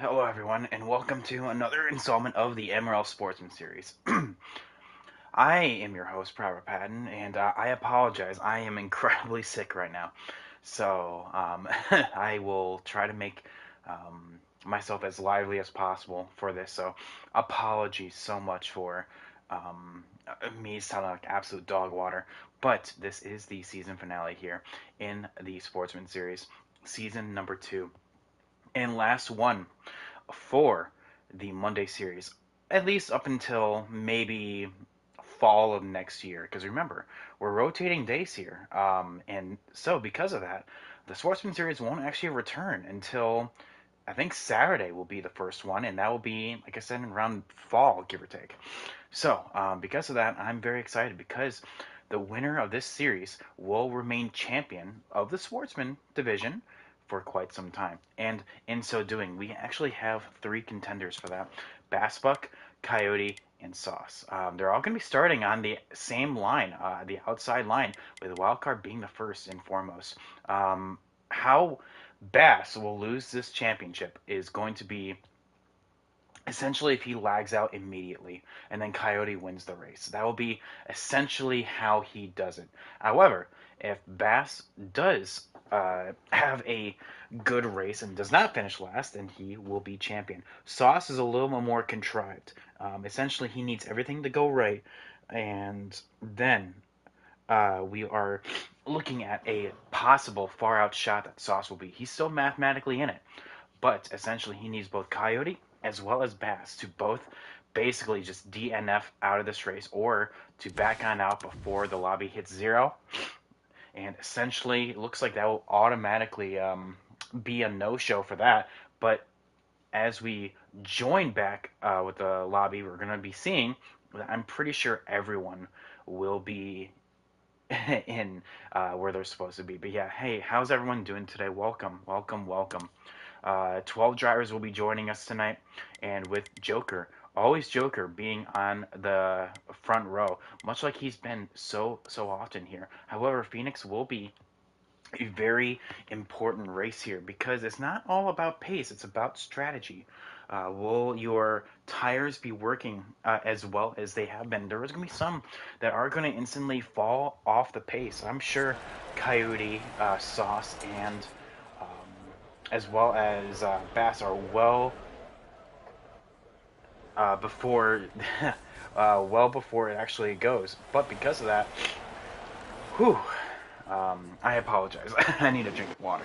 Hello, everyone, and welcome to another installment of the MRL Sportsman series. I am your host, Private Patton, and I apologize. I am incredibly sick right now, so I will try to make myself as lively as possible for this. So, apologies so much for me sounding like absolute dog water. But this is the season finale here in the Sportsman series, season number 2, and last one for the Monday series, at least up until maybe fall of next year. Because remember, we're rotating days here, and so because of that, the Sportsman series won't actually return until I think Saturday will be the first one, and that will be, like I said, around fall, give or take. So, because of that, I'm very excited because the winner of this series will remain champion of the Sportsman division for quite some time. And in so doing, we actually have 3 contenders for that: Bassbuck, Coyote, and Sauce. They're all going to be starting on the same line, the outside line, with Wildcard being the first and foremost. How Bass will lose this championship is going to be essentially if he lags out immediately and then Coyote wins the race. That will be essentially how he does it. However, if Bass does have a good race and does not finish last, then he will be champion. Sauce is a little more contrived. Essentially, he needs everything to go right, and then we are looking at a possible far out shot that Sauce will be. He's still mathematically in it, but essentially, he needs both Coyote as well as Bass to both basically just DNF out of this race or to back on out before the lobby hits 0. And essentially, it looks like that will automatically be a no-show for that. But as we join back with the lobby, we're going to be seeing that I'm pretty sure everyone will be in where they're supposed to be. But yeah, hey, how's everyone doing today? Welcome, welcome, welcome. 12 drivers will be joining us tonight, and with Joker, always Joker, being on the front row, much like he's been so often here. However, Phoenix will be a very important race here because it's not all about pace, it's about strategy. Will your tires be working as well as they have been? There is going to be some that are going to instantly fall off the pace. I'm sure Coyote, Sauce, and um, as well as Bass are before well before it actually goes. But because of that, whew, I apologize. I need a drink of water.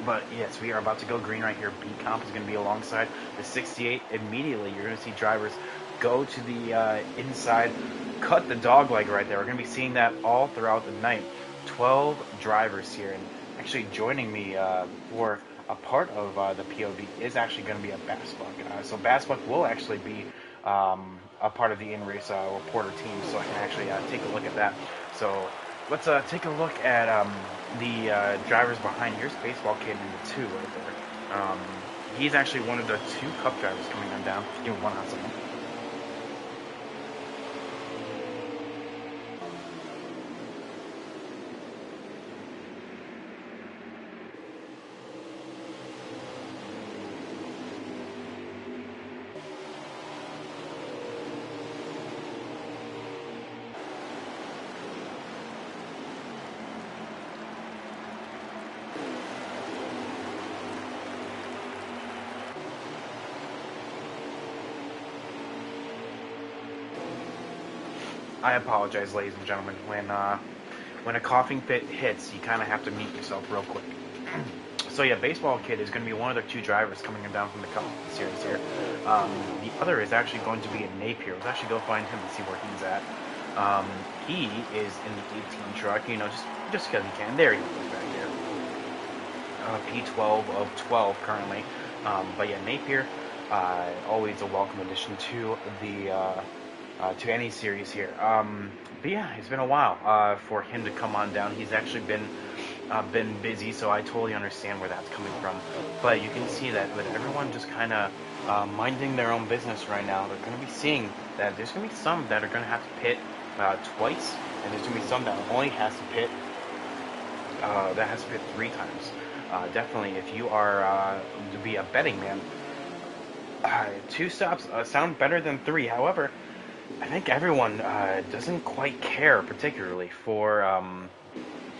But yes, we are about to go green right here. B comp is going to be alongside the 68. Immediately, you're going to see drivers go to the inside, cut the dog leg right there. We're going to be seeing that all throughout the night. 12 drivers here, and actually joining me for a part of the POV is actually going to be a Bassbuck. So Bassbuck will actually be a part of the in-race reporter team, so I can actually take a look at that. So let's take a look at the drivers behind. Here's Baseball Kid in the 2 right there. He's actually one of the 2 Cup drivers coming on down. Give me one hot second. I apologize, ladies and gentlemen. When a coughing fit hits, you kind of have to mute yourself real quick. So yeah, Baseball Kid is going to be one of the 2 drivers coming down from the Cup series here. The other is actually going to be a Napier. Let's actually go find him and see where he's at. He is in the 18 truck, just because he can. There he is right here. P12 of 12 currently. But yeah, Napier, always a welcome addition to the to any series here. But yeah, it's been a while for him to come on down. He's actually been busy, so I totally understand where that's coming from. But you can see that with everyone just kind of minding their own business right now, they're going to be seeing that there's going to be some that are going to have to pit twice, and there's going to be some that only has to pit 3 times. definitely, if you are to be a betting man, 2 stops sound better than 3. However, I think everyone doesn't quite care particularly for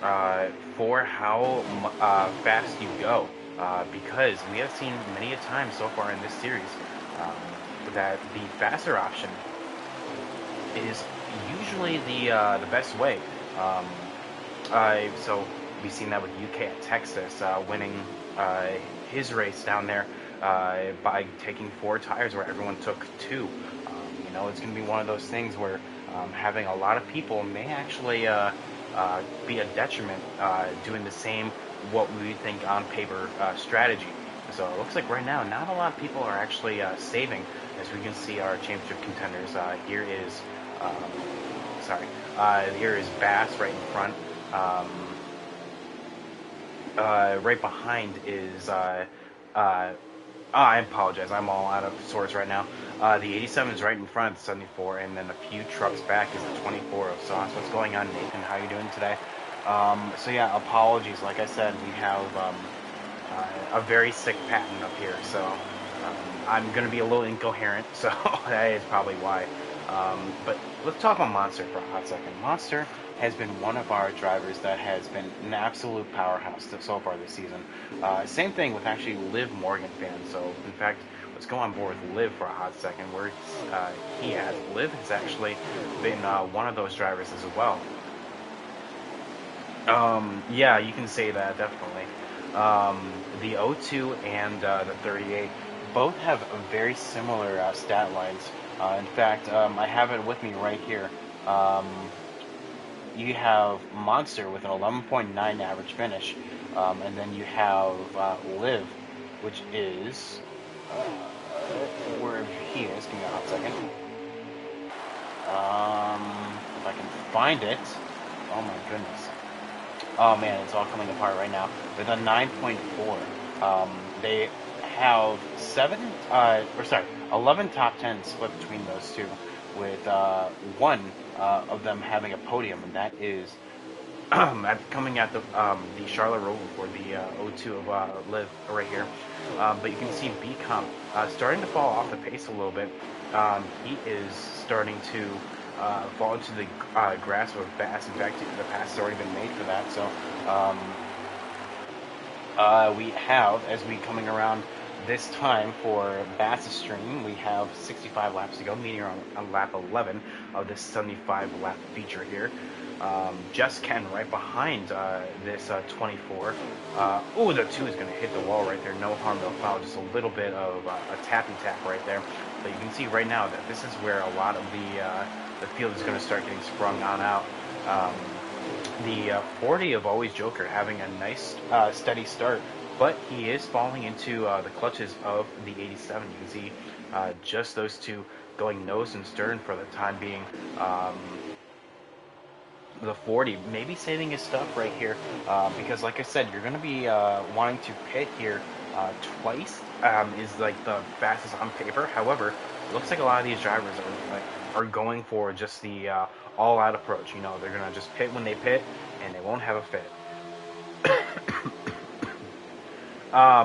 how fast you go, because we have seen many a time so far in this series that the faster option is usually the best way. Um, so we've seen that with UK at Texas winning his race down there by taking 4 tires where everyone took 2. It's going to be one of those things where having a lot of people may actually be a detriment doing the same what we would think on paper strategy. So it looks like right now not a lot of people are actually saving. As we can see, our championship contenders. Um, here is Bass right in front. Right behind is I apologize. I'm all out of sorts right now. The 87 is right in front of the 74, and then a few trucks back is the 24 of Sauce. What's going on, Nathan? How you doing today? So yeah, apologies. Like I said, we have a very sick patent up here, so I'm going to be a little incoherent. So that is probably why. But let's talk about Monster for a hot second. Monster has been one of our drivers that has been an absolute powerhouse so far this season. Same thing with actually Liv Morgan fans. So, in fact, let's go on board with Liv for a hot second. Where he has Liv has actually been one of those drivers as well. Yeah, you can say that definitely. The O2 and the 38 both have very similar stat lines. In fact, I have it with me right here. You have Monster with an 11.9 average finish, and then you have Liv, which is where he is. Give me a hot second. If I can find it. Oh my goodness. Oh man, it's all coming apart right now. With a 9.4, they have 11 top 10 split between those two, with one of them having a podium, and that is coming at the Charlotte Roval for the O2 of Liv right here. But you can see B-Comp starting to fall off the pace a little bit. He is starting to fall into the grasp of Bass. In fact, the pass has already been made for that. So we have, as we coming around this time for Bass's stream, we have 65 laps to go, meaning on lap 11 of this 75 lap feature here. Just Ken right behind this 24. The 2 is going to hit the wall right there. No harm, no foul. Just a little bit of a tappy tap right there. But you can see right now that this is where a lot of the field is going to start getting sprung on out. The 40 of Always Joker having a nice steady start, but he is falling into the clutches of the 87. You can see just those two going nose and stern for the time being. The 40 maybe saving his stuff right here because, like I said, you're going to be wanting to pit here twice. Is like the fastest on paper. However, it looks like a lot of these drivers are going for just the all-out approach. They're going to just pit when they pit, and they won't have a fit. Allow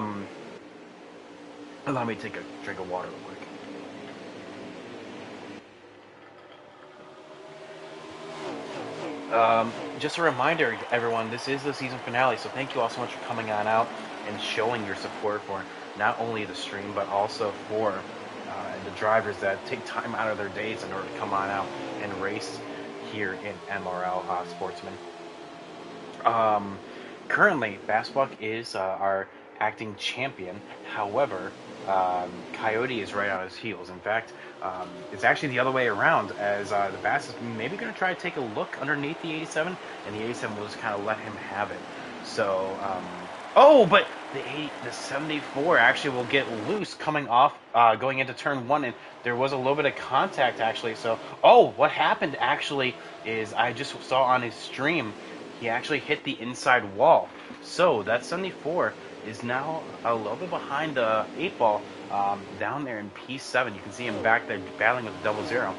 me to take a drink of water real quick. Just a reminder, everyone, this is the season finale, so thank you all so much for coming on out and showing your support for not only the stream, but also for the drivers that take time out of their days in order to come on out and race here in MRL Sportsman. Currently, Bassbuck is our acting champion. However, Coyote is right on his heels. In fact, it's actually the other way around, as the Bass is maybe going to try to take a look underneath the 87, and the 87 will just kind of let him have it. So, but the 74 actually will get loose coming off, going into turn 1, and there was a little bit of contact actually. So, what happened actually is I just saw on his stream, he actually hit the inside wall. So that 74 is now a little bit behind the 8 ball down there in P7. You can see him back there battling with the 00.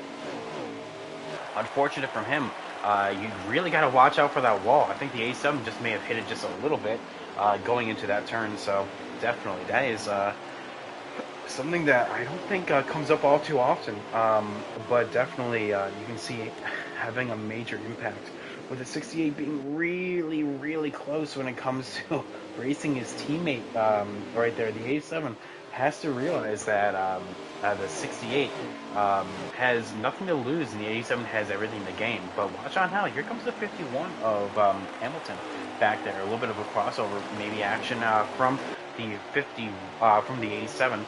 Unfortunate from him. You really got to watch out for that wall. I think the 87 just may have hit it just a little bit. going into that turn. So definitely, that is something that I don't think comes up all too often. But definitely, you can see it having a major impact. With the 68 being really, really close when it comes to racing his teammate right there, the 87 has to realize that the 68 has nothing to lose and the 87 has everything to gain. But watch on how, here comes the 51 of Hamilton back there. A little bit of a crossover, maybe action from the 50, from the 87.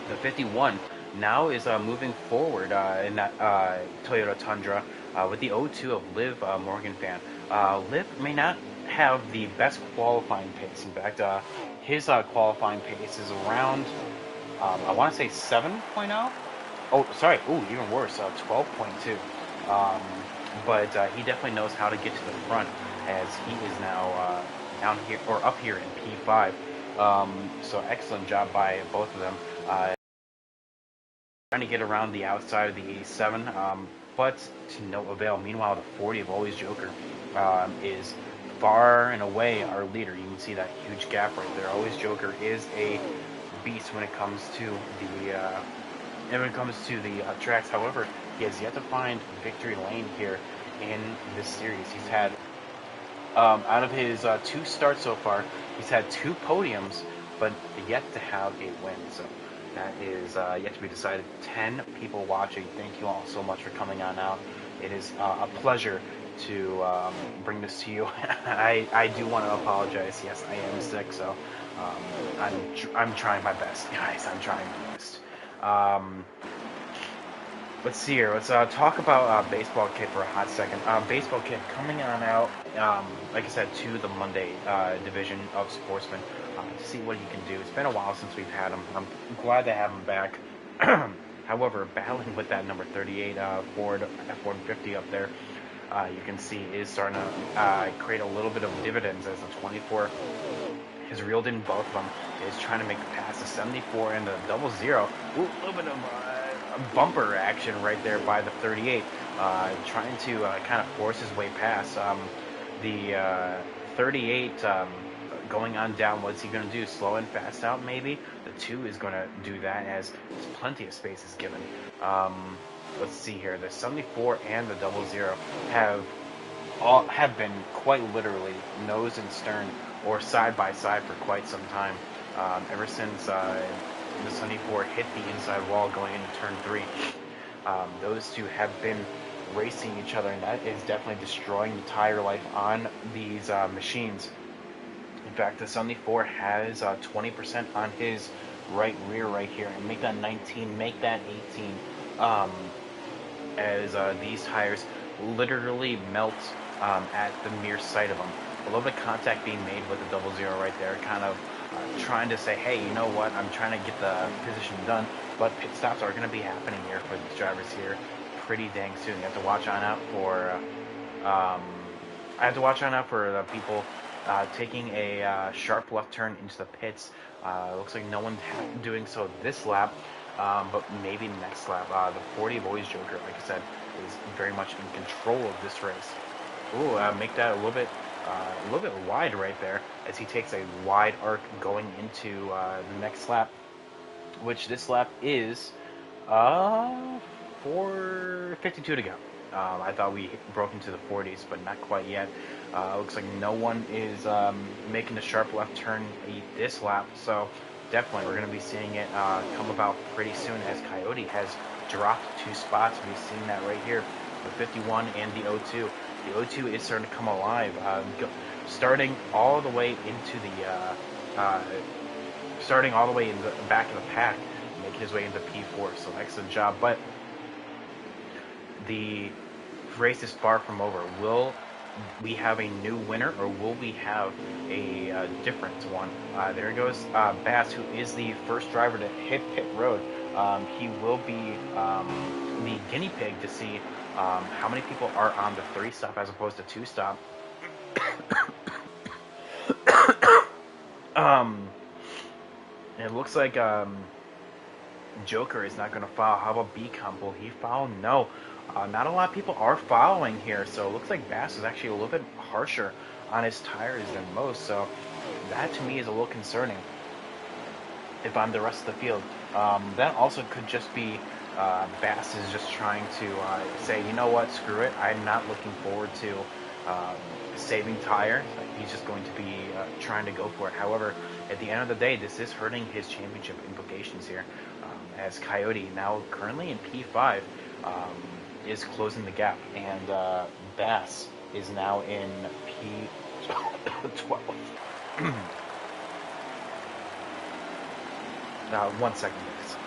The 51 now is moving forward in that Toyota Tundra with the O2 of Liv Morganfan. Liv may not have the best qualifying pace. In fact, his qualifying pace is around, I want to say 7.0. Oh, sorry. Ooh, even worse, 12.2. But he definitely knows how to get to the front as he is now down here or up here in P5. So excellent job by both of them. Trying to get around the outside of the 87, but to no avail. Meanwhile, the 40 of Always Joker is far and away our leader. You can see that huge gap right there. Always Joker is a beast when it comes to the tracks. However, he has yet to find victory lane here in this series. He's had out of his 2 starts so far, he's had 2 podiums, but yet to have a win. So that is yet to be decided. 10 people watching. Thank you all so much for coming on out. It is a pleasure to bring this to you. I do want to apologize. Yes, I am sick, so I'm trying my best, guys. I'm trying my best. Let's see here. Let's talk about Baseball Kid for a hot second. Baseball Kid coming on out, like I said, to the Monday division of Sportsman to see what he can do. It's been a while since we've had him. I'm glad to have him back. However, battling with that number 38 Ford F-150 up there, you can see is starting to create a little bit of dividends as the 24 has reeled in both of them. Is trying to make the pass to 74 and the 00. Ooh, a little bit of bumper action right there by the 38, trying to kind of force his way past the 38 going on down. What's he going to do? Slow and fast out maybe? The 2 is going to do that as there's plenty of space is given. Let's see here. The 74 and the 00 have been quite literally nose and stern or side by side for quite some time. Ever since the 74 hit the inside wall going into turn 3. Those two have been racing each other, and that is definitely destroying the tire life on these machines. In fact, the 74 has 20% on his right rear right here, and make that 19, make that 18, as these tires literally melt at the mere sight of them. A little bit of contact being made with the 00 right there, kind of trying to say, hey, you know what, I'm trying to get the position done, but pit stops are going to be happening here for these drivers here pretty dang soon. You have to watch on out for the people taking a sharp left turn into the pits. Looks like no one doing so this lap, but maybe next lap. The 40 of Always Joker, like I said, is very much in control of this race. Ooh, make that a little bit wide right there as he takes a wide arc going into the next lap, which this lap is 4:52 to go. I thought we broke into the 40s, but not quite yet. Looks like no one is making a sharp left turn this lap, so definitely we're going to be seeing it come about pretty soon as Coyote has dropped 2 spots. We've seen that right here, the 51 and the 02. The O2 is starting to come alive, starting all the way into the back of the pack, making his way into P4. So excellent job. But the race is far from over. Will we have a new winner, or will we have a different one? There goes Bass, who is the first driver to hit pit road. He will be the guinea pig to see how many people are on the 3-stop as opposed to 2-stop. It looks like Joker is not going to follow. How about B-Comp? Will he follow? No. Not a lot of people are following here, so it looks like Bass is actually a little bit harsher on his tires than most. So that to me is a little concerning if I'm the rest of the field. That also could just be Bass is just trying to say, you know what, screw it. I'm not looking forward to um, saving tires. He's just going to be trying to go for it. However, at the end of the day, this is hurting his championship implications here, as Coyote, now currently in P5, um, is closing the gap, and Bass is now in P12. 1 second, guys.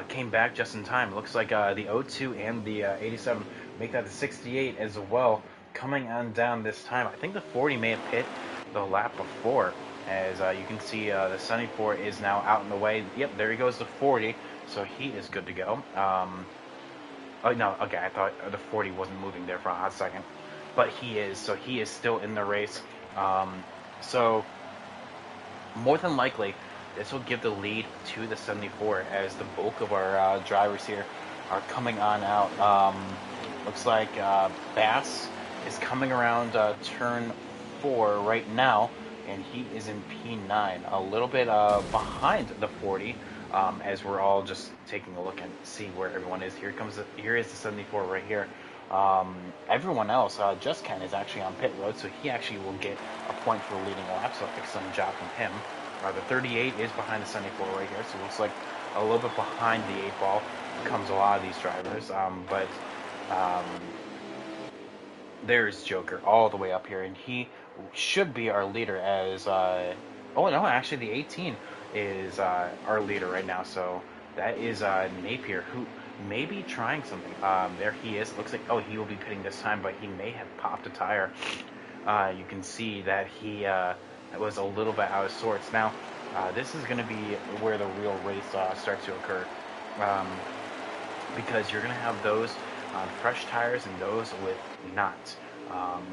Came back just in time. Looks like the O2 and the 87 make that the 68 as well. Coming on down this time. I think the 40 may have hit the lap before. As you can see, the 74 is now out in the way. Yep, there he goes, the 40. So he is good to go. Oh, no, okay, I thought the 40 wasn't moving there for a hot second. But he is, so he is still in the race. So more than likely, this will give the lead to the 74 as the bulk of our drivers here are coming on out. Looks like Bass is coming around turn 4 right now, and he is in P9, a little bit behind the 40. As we're all just taking a look and see where everyone is. Here is the 74 right here. Everyone else, Just Ken is actually on pit road, so he actually will get a point for leading a lap, so excellent job from him. The 38 is behind the 74 right here, so it looks like a little bit behind the 8 ball comes a lot of these drivers. But there's Joker all the way up here, and he should be our leader as... oh, no, actually the 18 is our leader right now, so that is Napier, who may be trying something. There he is. It looks like, oh, he will be pitting this time, but he may have popped a tire. You can see that he was a little bit out of sorts. Now, this is going to be where the real race starts to occur, because you're going to have those on fresh tires and those with not.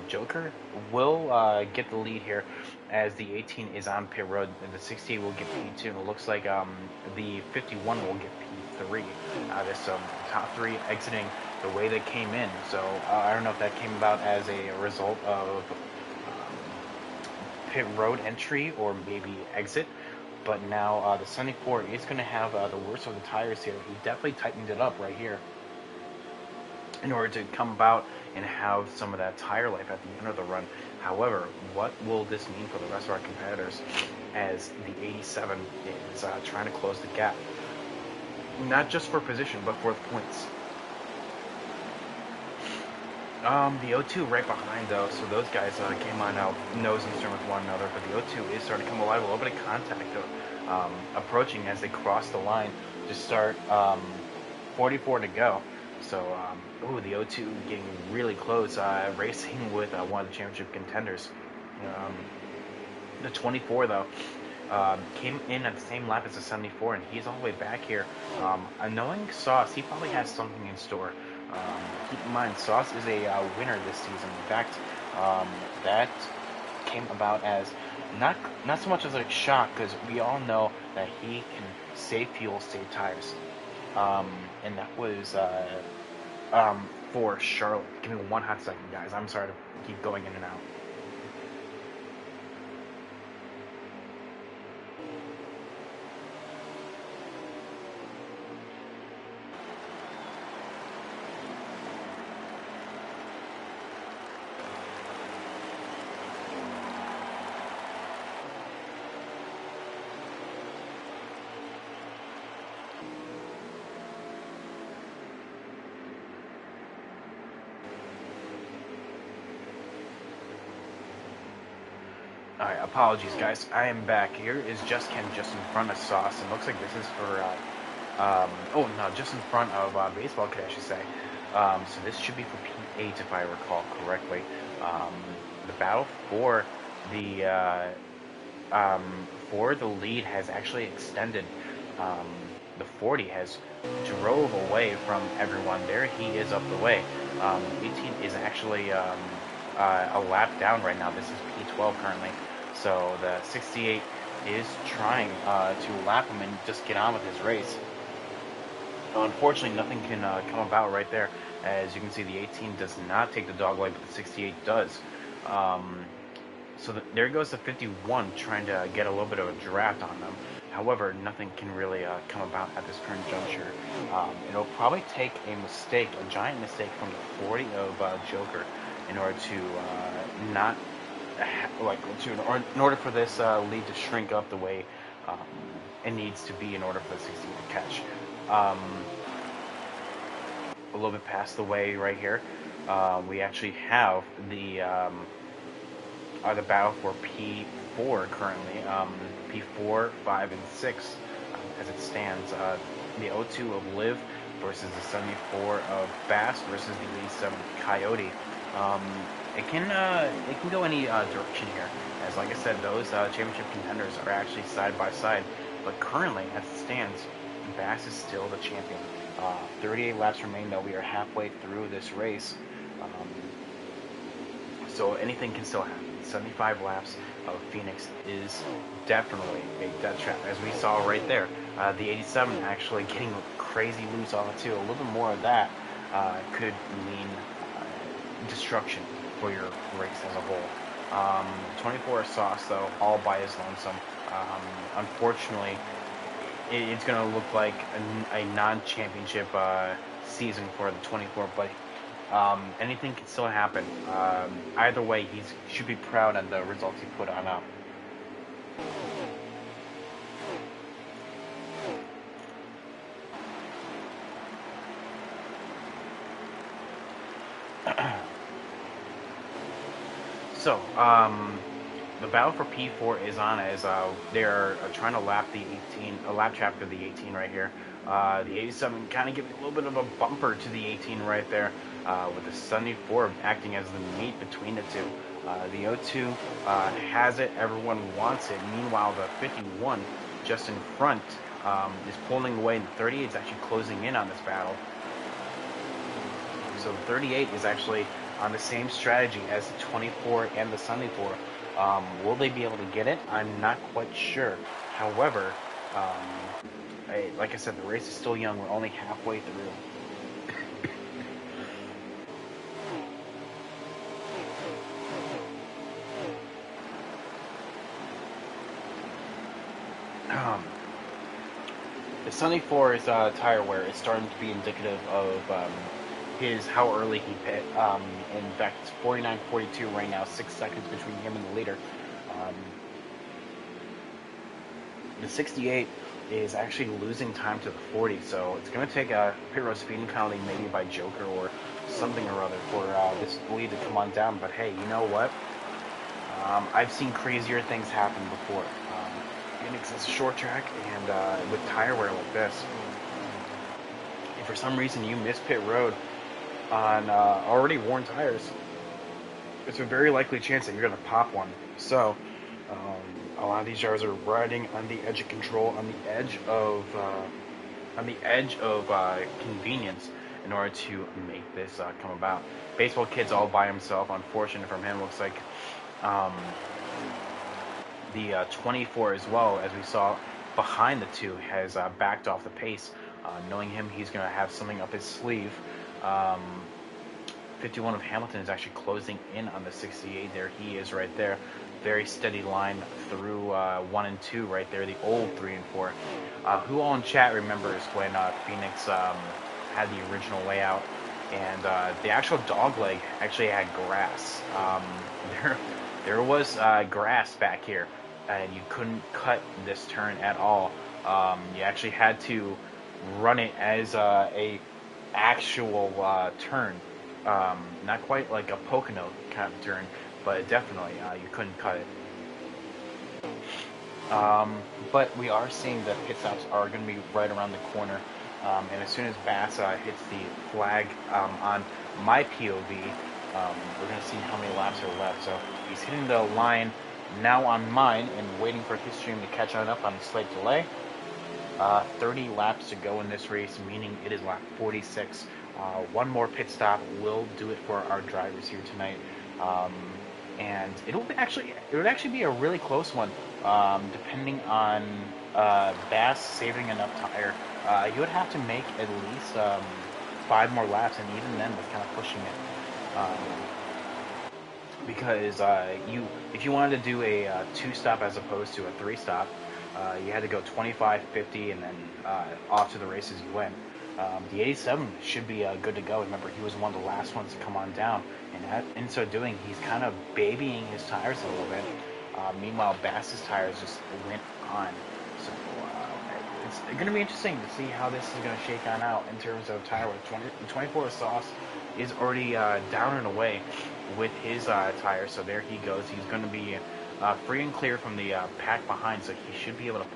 Joker will get the lead here as the 18 is on pit road, and the 68 will get P2, and it looks like the 51 will get P3. This top 3 exiting the way they came in, so I don't know if that came about as a result of pit road entry or maybe exit, but now the 74 is going to have the worst of the tires here. He definitely tightened it up right here in order to come about and have some of that tire life at the end of the run. However, what will this mean for the rest of our competitors as the 87 is trying to close the gap? Not just for position, but for the points. The O2 right behind though, so those guys came on out nose and stern with one another, but the O2 is starting to come alive. A little bit of contact approaching as they cross the line to start 44 to go. So, the O2 getting really close, racing with one of the championship contenders. The 24 though came in at the same lap as the 74, and he's all the way back here. Knowing Sauce, he probably has something in store. Keep in mind, Sauce is a winner this season. In fact, that came about as not so much as a shock, because we all know that he can save fuel, save tires. And that was for Charlotte. Give me one hot second, guys. I'm sorry to keep going in and out. Alright, apologies guys. I am back. Here is Just Ken just in front of Sauce. It looks like this is for, just in front of Baseball Kid, I should say. So this should be for P8 if I recall correctly. The battle for the lead has actually extended. The 40 has drove away from everyone. There he is up the way. 18 is actually a lap down right now. This is P12 currently. So the 68 is trying to lap him and just get on with his race. Unfortunately, nothing can come about right there. As you can see, the 18 does not take the dog leg, but the 68 does. There goes the 51 trying to get a little bit of a draft on them. However, nothing can really come about at this current juncture. It'll probably take a mistake, a giant mistake from the 40 of Joker in order to not in order for this lead to shrink up the way it needs to be in order for the 60 to catch. A little bit past the way right here, we actually have the battle for P4 currently. P4, 5, and 6 as it stands. The O2 of Liv versus the 74 of Bass versus the 87 Coyote. It can go any direction here. As like I said, those championship contenders are actually side by side. But currently, as it stands, Bass is still the champion. 38 laps remain, though. We are halfway through this race. So anything can still happen. 75 laps of Phoenix is definitely a death trap, as we saw right there. The 87 actually getting crazy loose on it too. A little bit more of that could mean destruction for your race as a whole. 24 Sauce, though, all by his lonesome. Unfortunately, it's going to look like a non-championship season for the 24, but anything can still happen. Either way, he should be proud of the results he put on up. So, the battle for P4 is on as they're trying to lap the 18, a lap chapter of the 18 right here. The 87 kind of giving a little bit of a bumper to the 18 right there, with the 74 acting as the meat between the two. The O2 has it, everyone wants it. Meanwhile, the 51 just in front is pulling away, and the 38 is actually closing in on this battle. So the 38 is actually on the same strategy as the 24 and the 74. Will they be able to get it? I'm not quite sure. However, like I said, the race is still young. We're only halfway through. The 74 is tire wear is starting to be indicative of how early he pit. In fact, it's 49.42 right now, 6 seconds between him and the leader. The 68 is actually losing time to the 40, so it's going to take a pit road speeding penalty maybe by Joker or something or other for this lead to come on down. But hey, you know what? I've seen crazier things happen before. Phoenix is a short track, and with tire wear like this, if for some reason you miss pit road on already worn tires, it's a very likely chance that you're going to pop one. So a lot of these drivers are riding on the edge of control, on the edge of convenience in order to make this come about. Baseball Kid's all by himself. Unfortunate from him. Looks like the 24 as well, as we saw behind the two, has backed off the pace. Knowing him, he's going to have something up his sleeve. 51 of Hamilton is actually closing in on the 68. There he is right there. Very steady line through 1 and 2 right there, the old 3 and 4. Who all in chat remembers when Phoenix had the original layout and the actual dog leg actually had grass. There was grass back here, and you couldn't cut this turn at all. You actually had to run it as a actual turn, not quite like a Pocono kind of turn, but definitely you couldn't cut it. But we are seeing that pit stops are going to be right around the corner, and as soon as Bass hits the flag on my POV, we're going to see how many laps are left. So he's hitting the line now on mine and waiting for his stream to catch on up on the slight delay. 30 laps to go in this race, meaning it is lap 46. One more pit stop will do it for our drivers here tonight. Um, and it would actually be a really close one, depending on Bass saving enough tire. You would have to make at least 5 more laps, and even then, that's kind of pushing it. Because if you wanted to do a two-stop as opposed to a three-stop, you had to go 25, 50, and then off to the races you went. The 87 should be good to go. Remember, he was one of the last ones to come on down, and in so doing, he's kind of babying his tires a little bit. Meanwhile, Bass's tires just went on. So it's going to be interesting to see how this is going to shake on out in terms of tire wear. 24 Sauce is already down and away with his tire, so there he goes. He's going to be free and clear from the pack behind, so he should be able to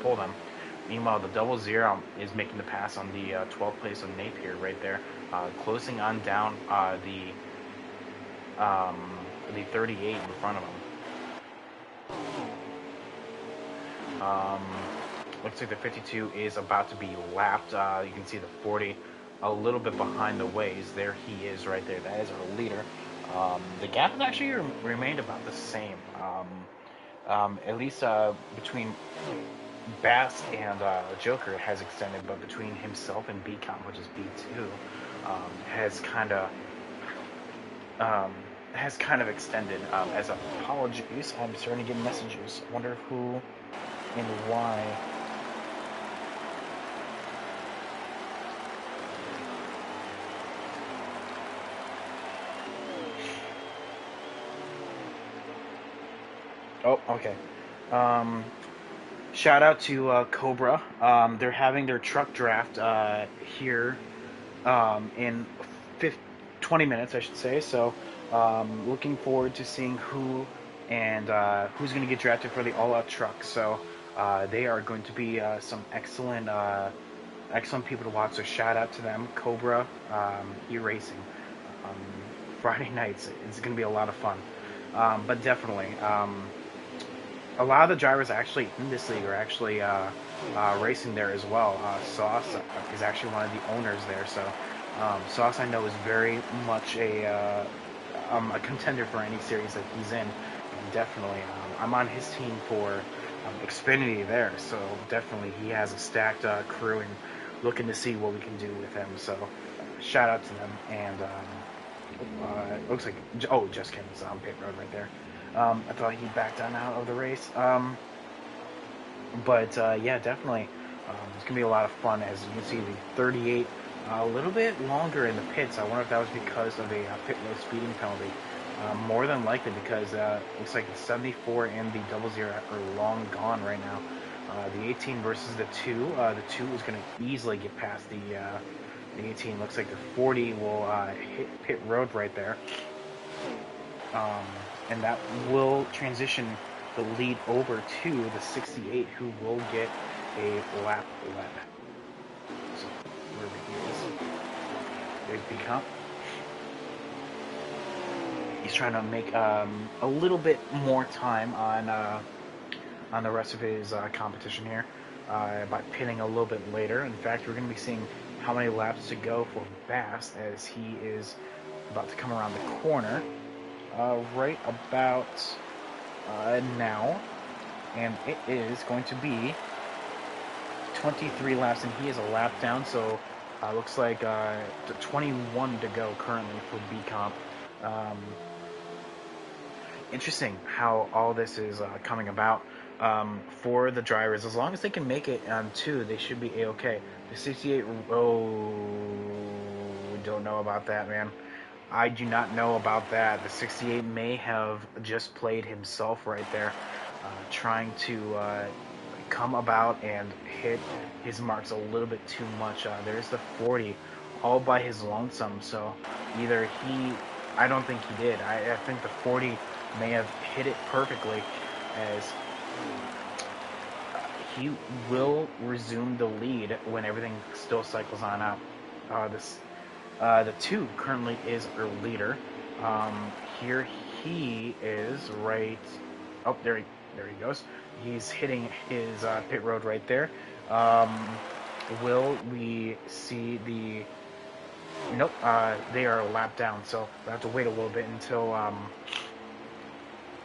pull them. Meanwhile, the 00 is making the pass on the 12th place of Napier right there, closing on down the 38 in front of him. Looks like the 52 is about to be lapped. You can see the 40 a little bit behind the ways. There he is right there. That is our leader. The gap has actually remained about the same. At least between Bass and Joker has extended, but between himself and B-Comp, which is B2, has kind of extended. As apologies, I'm starting to get messages. I wonder who and why. Oh, okay. Shout out to Cobra. They're having their truck draft here in 20 minutes, I should say. So, looking forward to seeing who and who's going to get drafted for the all-out truck. So, they are going to be some excellent people to watch. So, shout out to them, Cobra E-Racing. Friday nights, it's going to be a lot of fun. But definitely. A lot of the drivers actually in this league are actually racing there as well. Sauce is actually one of the owners there, so Sauce I know is very much a contender for any series that he's in. And definitely, I'm on his team for Xfinity there, so definitely he has a stacked crew and looking to see what we can do with him. So shout out to them, and it looks like Just Kim's on pit road right there. I thought he backed on out of the race. But yeah, definitely. It's going to be a lot of fun. As you can see, the 38 a little bit longer in the pits. I wonder if that was because of a pit road speeding penalty. More than likely because it looks like the 74 and the 00 are long gone right now. The 18 versus the 2. The 2 is going to easily get past the 18. Looks like the 40 will hit pit road right there. And that will transition the lead over to the 68, who will get a lap led. So, wherever he is, there's B-Comp. He's trying to make a little bit more time on the rest of his competition here by pitting a little bit later. In fact, we're going to be seeing how many laps to go for Bass as he is about to come around the corner. Right about now, and it is going to be 23 laps, and he is a lap down, so looks like 21 to go currently for B-Comp. Interesting how all this is coming about for the drivers. As long as they can make it on 2, they should be A-okay. The 68, don't know about that, man. I do not know about that. The 68 may have just played himself right there, trying to come about and hit his marks a little bit too much. There's the 40 all by his lonesome, so either I don't think he did. I think the 40 may have hit it perfectly, as he will resume the lead when everything still cycles on out. The 2 currently is our leader. Here he is right. Oh, there he goes. He's hitting his pit road right there. Will we see the Nope, they are a lap down, so we have to wait a little bit until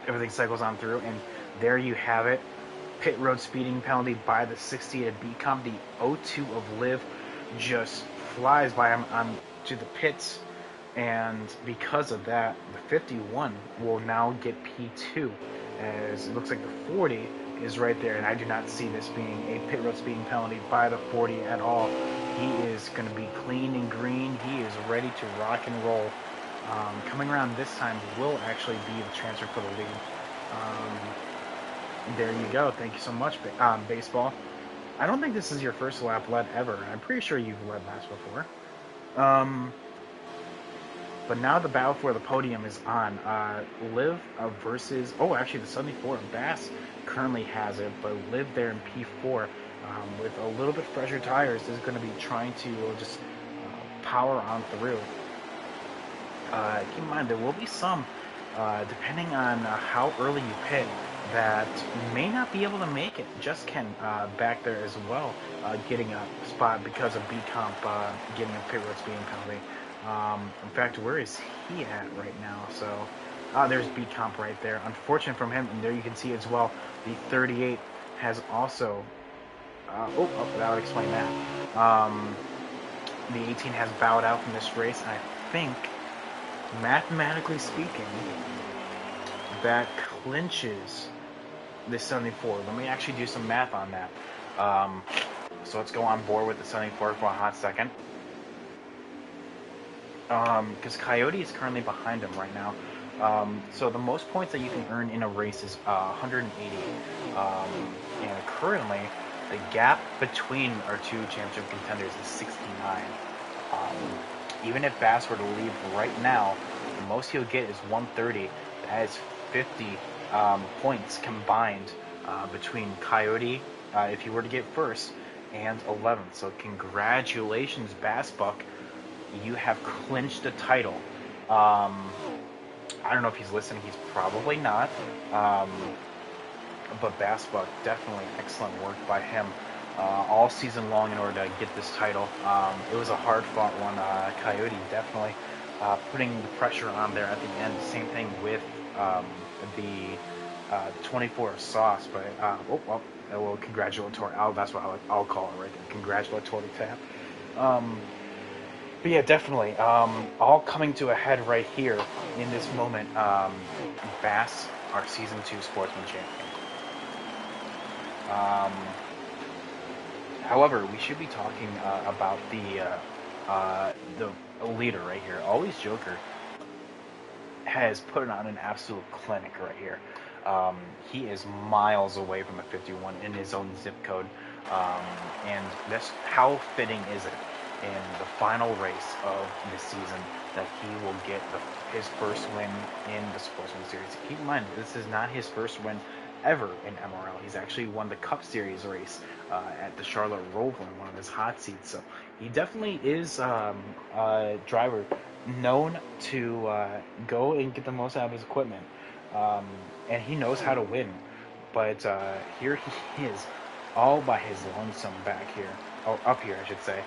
everything cycles on through. And there you have it. Pit road speeding penalty by the 68 at B Comp. The O2 of Liv just flies by him on to the pits, and because of that, the 51 will now get P2, as it looks like the 40 is right there, and I do not see this being a pit road speeding penalty by the 40 at all. He is going to be clean and green. He is ready to rock and roll. Coming around this time will actually be the transfer for the lead. There you go. Thank you so much, baseball. I don't think this is your first lap led ever. I'm pretty sure you've led laps before. But now the battle for the podium is on. Liv versus... Oh, actually, the 74. Bass currently has it, but Liv there in P4 with a little bit fresher tires is going to be trying to just power on through. Keep in mind, there will be some, depending on how early you pit, that may not be able to make it. Just Ken back there as well, getting a spot because of B Comp getting a pit road speeding penalty. In fact, where is he at right now? So, there's B Comp right there. Unfortunate from him, and there you can see as well, the 38 has also... that would explain that. The 18 has bowed out from this race, and I think, mathematically speaking, that clinches the 74. Let me actually do some math on that. So let's go on board with the 74 for a hot second. Because Coyote is currently behind him right now. So the most points that you can earn in a race is 180. And currently, the gap between our two championship contenders is 69. Even if Bass were to leave right now, the most he'll get is 130. That is 50 points combined between Coyote, if he were to get first, and 11th. So congratulations, Bass Buck. You have clinched the title. I don't know if he's listening. He's probably not. But Bass Buck, definitely excellent work by him all season long in order to get this title. It was a hard-fought one. Coyote definitely putting the pressure on there at the end. Same thing with the 24 Sauce. But, well, congratulatory. That's what I'll call it right there. Congratulatory tap. But yeah, definitely. All coming to a head right here in this moment. Bass, our Season 2 Sportsman champion. However, we should be talking about the leader right here. Always Joker has put on an absolute clinic right here. He is miles away from the 51 in his own zip code. And that's how fitting is it in the final race of this season that he will get his first win in the Sportsman Series. Keep in mind, this is not his first win ever in MRL. He's actually won the Cup Series race at the Charlotte Roval in one of his hot seats. So he definitely is a driver known to go and get the most out of his equipment. And he knows how to win. But here he is, all by his lonesome back here. Or up here, I should say.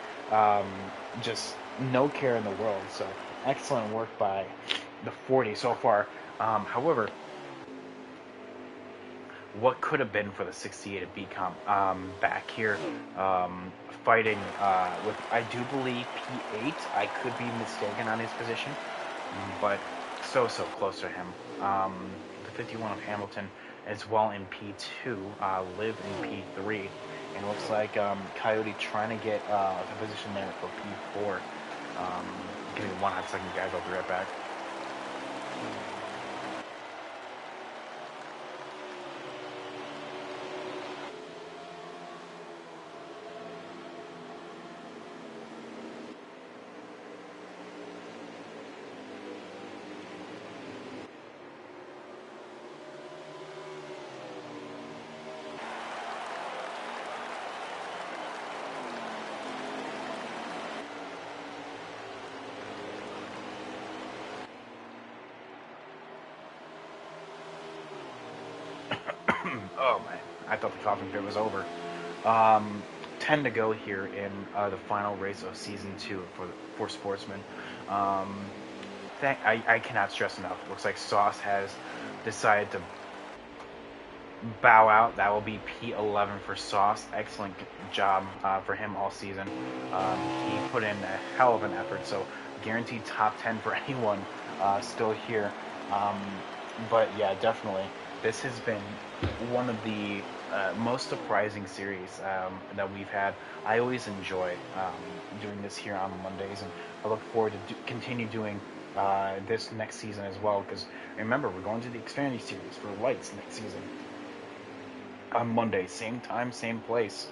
Just no care in the world. So excellent work by the 40 so far. However, what could have been for the 68 at B Comp back here fighting with, I do believe, P8. I could be mistaken on his position, but so close to him. The 51 of Hamilton as well in P2, Liv in P3, and it looks like Coyote trying to get the position there for P4. Give me one hot second, guys. I'll be right back. Oh man, I thought the coughing fit was over. 10 to go here in the final race of season 2 for Sportsman. Um, I cannot stress enough. Looks like Sauce has decided to bow out. That will be P11 for Sauce. Excellent job for him all season. He put in a hell of an effort, so guaranteed top 10 for anyone still here. Um, but yeah, definitely. This has been one of the most surprising series that we've had. I always enjoy doing this here on Mondays, and I look forward to continue doing this next season as well. Because remember, we're going to the Xfinity Series for lights next season on Monday, same time, same place.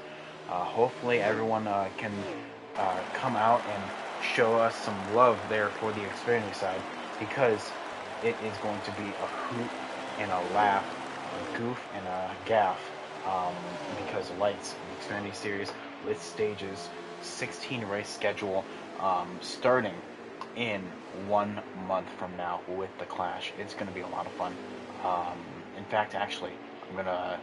Hopefully, everyone can come out and show us some love there for the Xfinity side, because it is going to be a hoot and a laugh, a goof and a gaff, because lights, the Xfinity Series with stages, 16 race schedule, starting in 1 month from now with the Clash. It's going to be a lot of fun. In fact, actually, I'm going to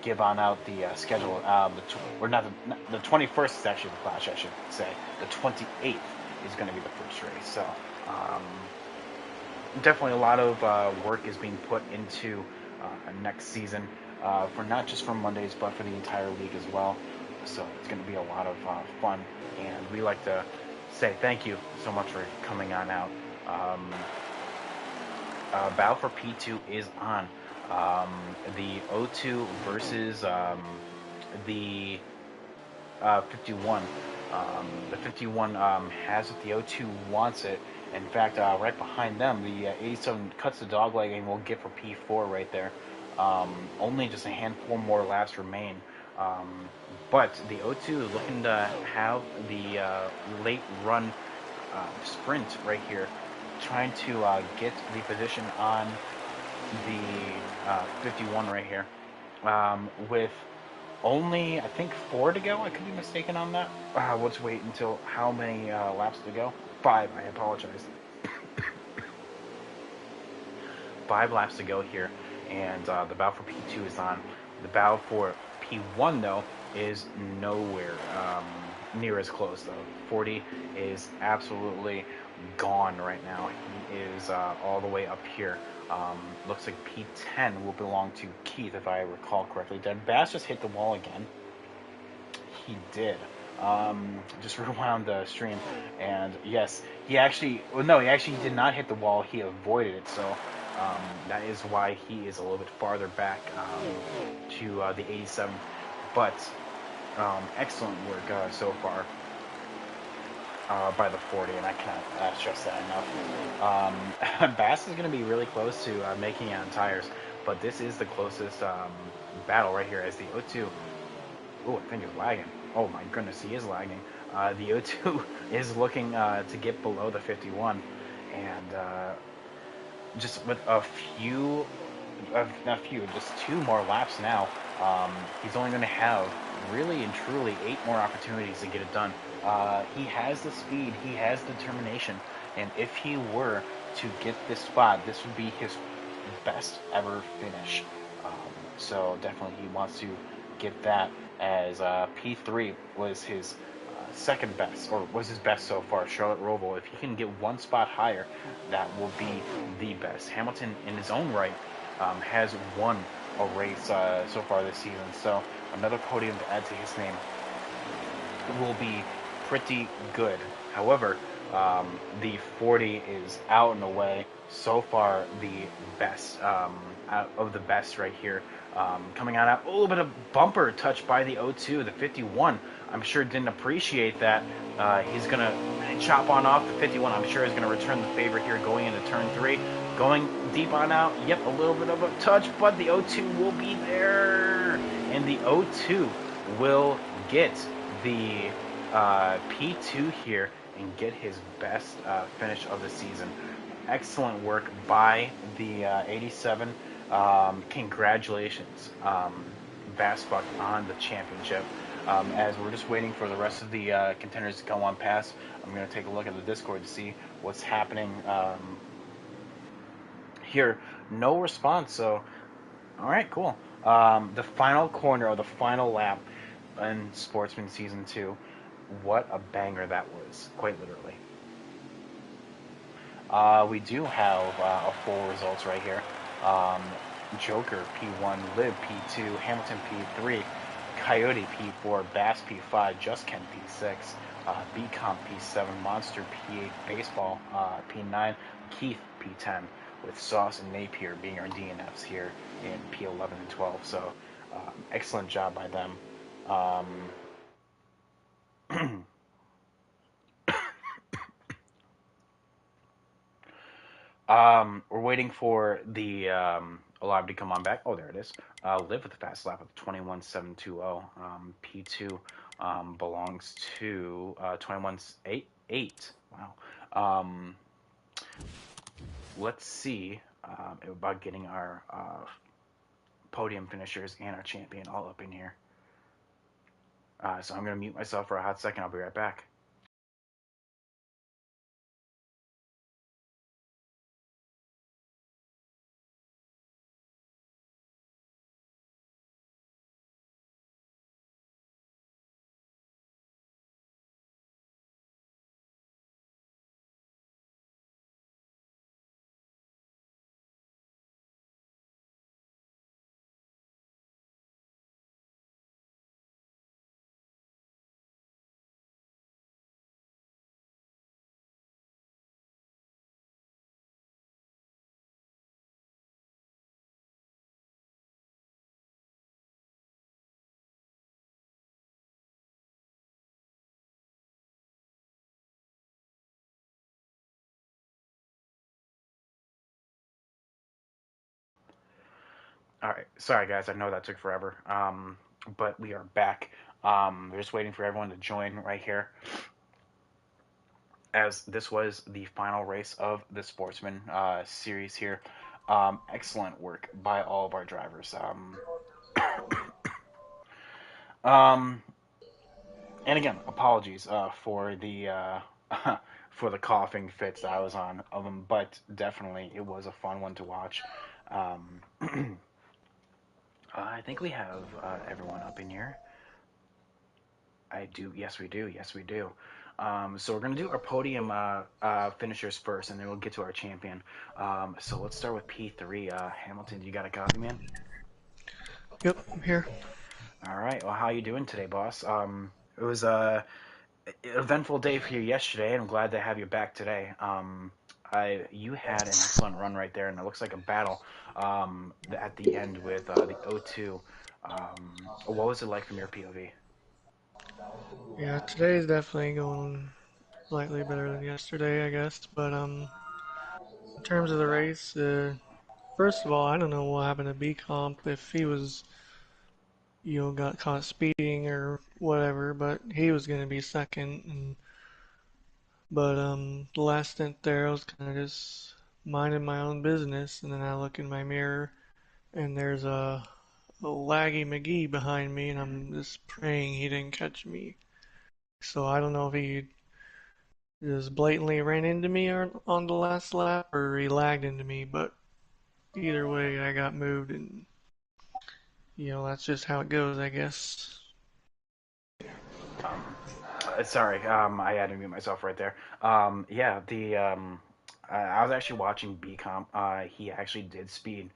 give on out the schedule. The 21st is actually the Clash, I should say. The 28th is going to be the first race. So definitely a lot of work is being put into next season for not just for Mondays, but for the entire league as well. So it's going to be a lot of fun, and we like to say thank you so much for coming on out. Battle for P2 is on. The O2 versus the 51. The 51 has it. The O2 wants it. In fact, right behind them, the 87 cuts the dog leg and will get for P4 right there. Only just a handful more laps remain. But the O2 is looking to have the late run sprint right here, trying to get the position on the 51 right here, with only, I think, 4 to go. I could be mistaken on that. Let's wait until how many laps to go. 5, I apologize. 5 laps to go here, and the battle for P2 is on. The battle for P1, though, is nowhere near as close, though. 40 is absolutely gone right now. He is all the way up here. Looks like P10 will belong to Keith, if I recall correctly. Did Bass just hit the wall again? He did. Just rewound the stream, and yes, he actually did not hit the wall. He avoided it, so that is why he is a little bit farther back to the 87. But excellent work so far by the 40, and I cannot stress that enough. Bass is going to be really close to making it on tires, but this is the closest battle right here, as the O2. Oh, I think it's lagging. Oh my goodness, he is lagging. The O2 is looking to get below the 51, and just with just 2 more laps now, he's only going to have really and truly 8 more opportunities to get it done. He has the speed, he has determination, and if he were to get this spot, this would be his best ever finish. So definitely he wants to get that, as P3 was his second best, or was his best so far, Charlotte Roval. If he can get 1 spot higher, that will be the best. Hamilton, in his own right, has won a race so far this season, so another podium to add to his name will be pretty good. However, the 40 is out and away so far the best out of the best right here. Coming out a little bit of bumper touch by the O2. The 51, I'm sure, didn't appreciate that. He's going to chop on off the 51. I'm sure he's going to return the favor here going into turn 3. Going deep on out. Yep, a little bit of a touch, but the O2 will be there. And the O2 will get the P2 here and get his best finish of the season. Excellent work by the 87. Congratulations, Bassbuck, on the championship. As we're just waiting for the rest of the contenders to come on past, I'm going to take a look at the Discord to see what's happening here. No response, so alright, cool. The final corner, or the final lap, in Sportsman Season 2. What a banger that was, quite literally. We do have a full results right here. Um, Joker P1, Lib P2, Hamilton P3, Coyote P4, Bass P5, Just Ken P6, BComp P7, Monster P8, Baseball P9, Keith P10, with Sauce and Napier being our DNFs here in P11 and 12. So excellent job by them. Um, we're waiting for the alive to come on back. Oh, there it is. Live with the fast lap of 21.720. P2 belongs to 21.88. Wow. Let's see about getting our podium finishers and our champion all up in here. So I'm going to mute myself for a hot second. I'll be right back. All right. Sorry, guys. I know that took forever. But we are back. We're just waiting for everyone to join right here, as this was the final race of the Sportsman series here. Excellent work by all of our drivers. Um, and again, apologies for the for the coughing fits that I was on of them, but definitely it was a fun one to watch. I think we have everyone up in here. I do. Yes, we do. Yes, we do. So we're gonna do our podium finishers first, and then we'll get to our champion. So let's start with P3. Hamilton, you got a copy, man? Yep, I'm here. All right. Well, how you doing today, boss? It was an eventful day for you yesterday, and I'm glad to have you back today. You had an excellent run right there, and it looks like a battle at the end with the O2. What was it like from your POV? Yeah, today is definitely going slightly better than yesterday, I guess. But in terms of the race, first of all, I don't know what happened to B Comp if he was, got caught speeding or whatever, but he was gonna be second. But the last stint there, I was kind of just minding my own business, and then I look in my mirror, and there's a laggy McGee behind me, and I'm just praying he didn't catch me. So I don't know if he just blatantly ran into me on the last lap or he lagged into me, but either way, I got moved, and that's just how it goes, I guess. Um, Sorry, I had to mute myself right there. Yeah, I was actually watching B Comp. He actually did speed,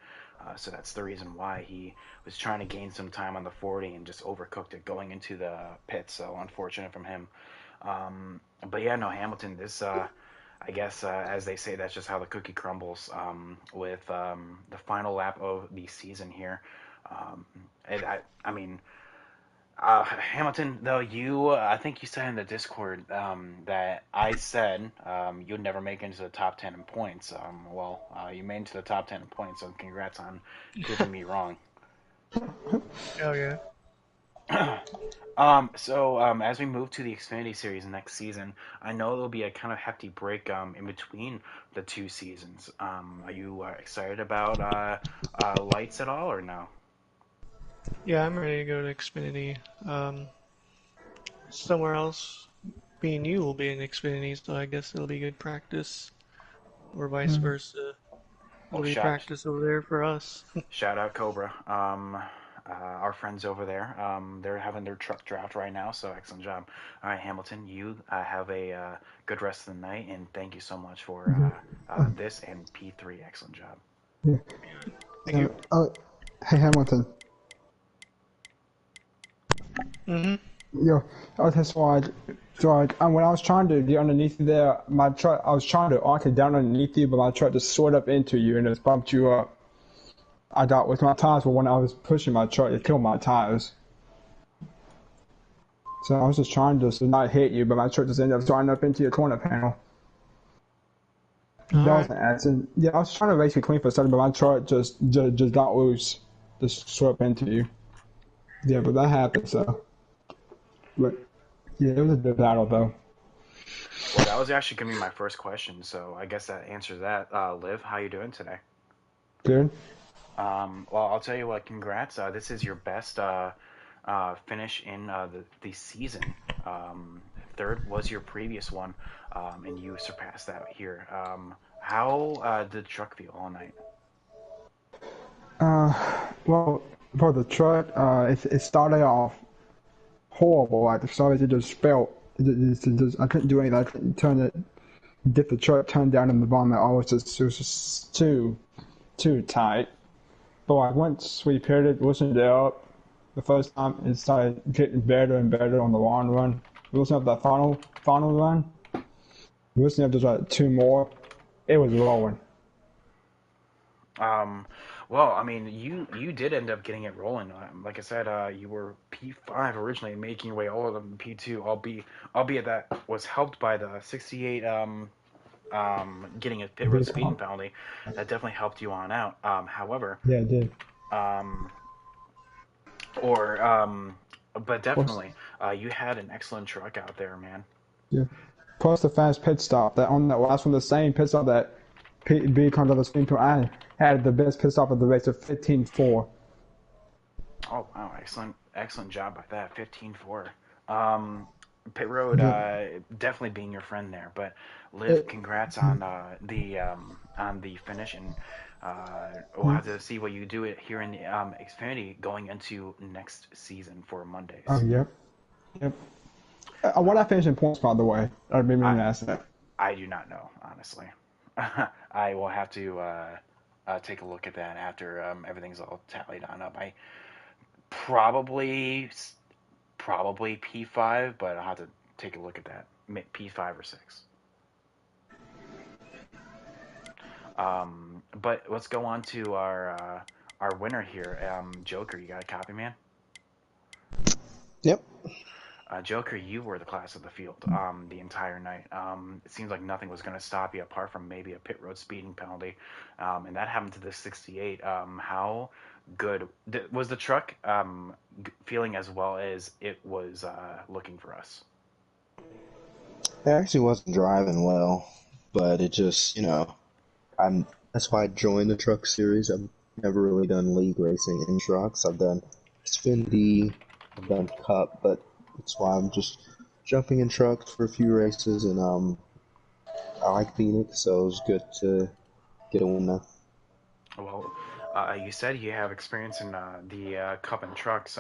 so that's the reason why he was trying to gain some time on the 40 and just overcooked it going into the pit. So unfortunate from him. But yeah, no, Hamilton. I guess, as they say, that's just how the cookie crumbles. With the final lap of the season here, um, I mean, Hamilton, though, I think you said in the Discord that I said you'd never make it into the top 10 in points. Well, you made it into the top 10 in points, so congrats on proving me wrong. Oh yeah. As we move to the Xfinity Series next season, I know there'll be a kind of hefty break in between the two seasons. Are you excited about lights at all, or no? Yeah, I'm ready to go to Xfinity. Somewhere else, me and you will be in Xfinity, so I guess it'll be good practice, or vice versa. Well, It'll be practice over there for us. shout out Cobra. our friends over there. They're having their truck draft right now, so excellent job. All right, Hamilton, you have a good rest of the night, and thank you so much for Yeah. this and P3. Excellent job. Yeah. Thank you. Hey Hamilton. Mm-hmm. Yo, that's why. When I was trying to get underneath you there, my truck, I was trying to arc it down underneath you, but my truck just soared up into you and just bumped you up. I got with my tires, but when I was pushing my truck, it killed my tires. So I was just trying to not hit you, but my truck just ended up starting up into your corner panel. All That was right. an accident. Yeah, I was trying to basically clean for a second, but my truck just got loose, just swept into you. Yeah, but that happened. So, but yeah, it was a good battle though. Well, that was actually gonna be my first question, so I guess that answers that. Liv, how you doing today? Good. Well, I'll tell you what. Congrats. This is your best finish in the season. Third was your previous one, and you surpassed that here. How did the truck feel all night? Uh, well, for the truck, it started off horrible. Like the started, it just felt. I couldn't do anything. I couldn't turn it, get the truck turned down in the bottom. It was just too tight. But like once we paired it, loosened it up, the first time it started getting better and better on the long run. We loosened up that final run. We loosened up just like two more. It was rolling. Um, well, I mean, you did end up getting it rolling. Like I said, you were P5 originally, making your way all of them P2, albeit that was helped by the 68 getting a pit road Big speeding hump. penalty. That definitely helped you on out. However, Yeah, it did. um, or but Plus, definitely, you had an excellent truck out there, man. yeah. Plus the fast pit stop that on that last one, the same pit stop that B comes out the spin to. I had the best pit stop of the race of 15.4. Oh wow, excellent job by that. 15-4. Um, Pit Road Yeah. definitely being your friend there. But Liv, It, congrats on the finish, and we'll yeah. have to see what you do it here in the Xfinity going into next season for Oh, Mondays. yep. Yep. What I finished in points, by the way. I didn't I even ask that. I do not know honestly. I will have to take a look at that after everything's all tallied on up. I probably probably P5, but I'll have to take a look at that. P5 or 6. But let's go on to our winner here, Joker. You got a copy, man? Yep. Joker, you were the class of the field the entire night. It seems like nothing was going to stop you apart from maybe a pit road speeding penalty, and that happened to the 68. How good was the truck feeling as well as it was looking for us? I actually wasn't driving well, but it just, I'm that's why I joined the truck series. I've never really done league racing in trucks. I've done Xfinity, I've done Cup, but that's why I'm just jumping in trucks for a few races, and I like Phoenix, so it was good to get a win now. Well, you said you have experience in the Cup and Trucks.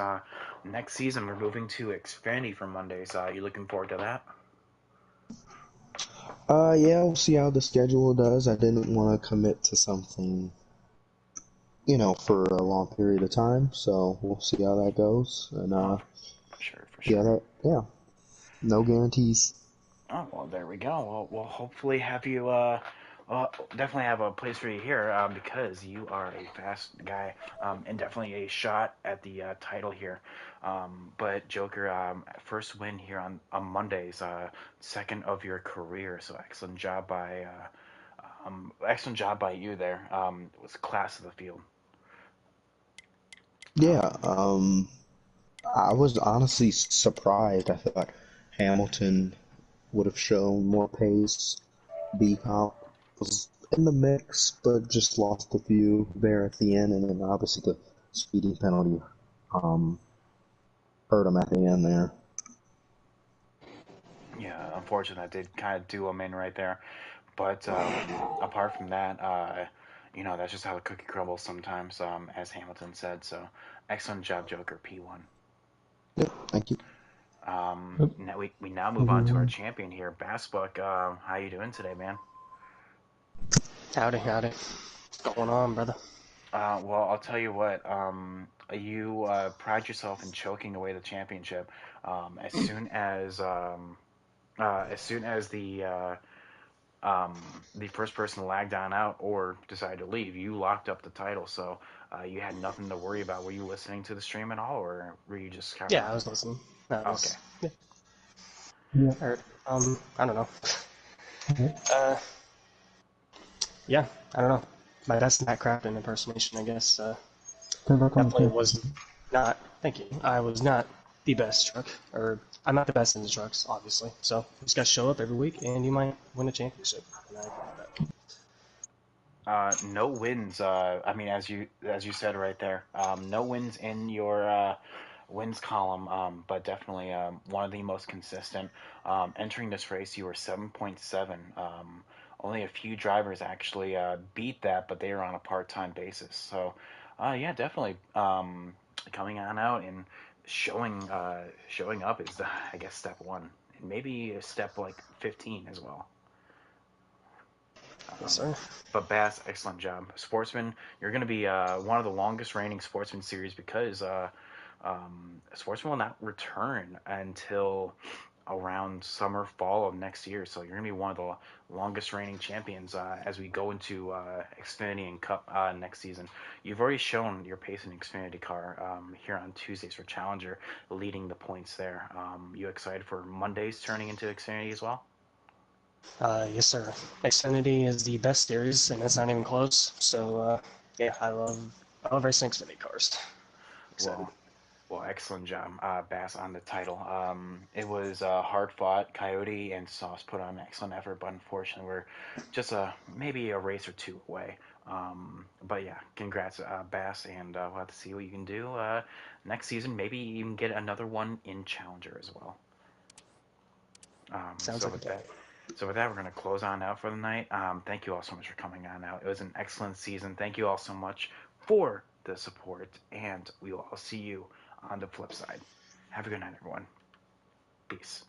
Next season, we're moving to Xfinity for Mondays. You looking forward to that? Yeah, we'll see how the schedule does. I didn't want to commit to something, for a long period of time, so we'll see how that goes. And Oh, for sure, for yeah, sure. no guarantees. Oh, well, there we go. Well, we'll hopefully have you. Definitely have a place for you here because you are a fast guy and definitely a shot at the title here. But Joker, first win here on Mondays, second of your career. So excellent job by you there. It was class of the field. Yeah, Um, I was honestly surprised. I thought Hamilton would have shown more pace. B Comp was in the mix, but just lost a few there at the end, and then obviously the speeding penalty um, hurt him at the end there. yeah, unfortunately, that did kind of do him in right there. But apart from that, that's just how the cookie crumbles sometimes, as Hamilton said. So, excellent job, Joker P1. Yep, thank you. Now we now move on to our champion here, Bassbook. How you doing today, man? Howdy, howdy. What's going on, brother? Well, I'll tell you what. You pride yourself in choking away the championship. As soon as the first person lagged on out or decided to leave, you locked up the title. So you had nothing to worry about. Were you listening to the stream at all, or were you just kind Yeah, of I was listening. No, I okay? was, yeah, Yeah. I heard. I don't know. Okay. Uh, yeah, I don't know. My best Matt Crafton impersonation, I guess. Turn back on the Definitely camera. was not. Thank you. I was not the best truck, or I'm not the best in the trucks, obviously. So you just got to show up every week, and you might win a championship. And I agree with No wins. I mean, as you said right there, no wins in your wins column, but definitely one of the most consistent. Entering this race, you were 7.7. Only a few drivers actually beat that, but they were on a part-time basis. So, yeah, definitely coming on out and showing up is, I guess, step one, and maybe a step like 15 as well. that. Yes, Um, sir. but Bass, excellent job. Sportsman, you're going to be one of the longest reigning Sportsman series because Sportsman will not return until around summer, fall of next year. So you're going to be one of the longest reigning champions as we go into Xfinity and Cup next season. You've already shown your pace in Xfinity car here on Tuesdays for Challenger, leading the points there. You excited for Mondays turning into Xfinity as well? Yes, sir. Xfinity is the best series, and it's not even close. So, yeah, I love racing Xfinity cars. Excited. Well, Well, excellent job, Bass, on the title. It was hard fought. Coyote and Sauce put on an excellent effort, but unfortunately, we're just maybe a race or two away. But yeah, congrats, Bass, and we'll have to see what you can do next season. Maybe even get another one in Challenger as well. Um, Sounds so like a with plan. that, so with that, we're going to close on out for the night. Thank you all so much for coming on out. It was an excellent season. Thank you all so much for the support, and we will all see you on the flip side. Have a good night, everyone. Peace.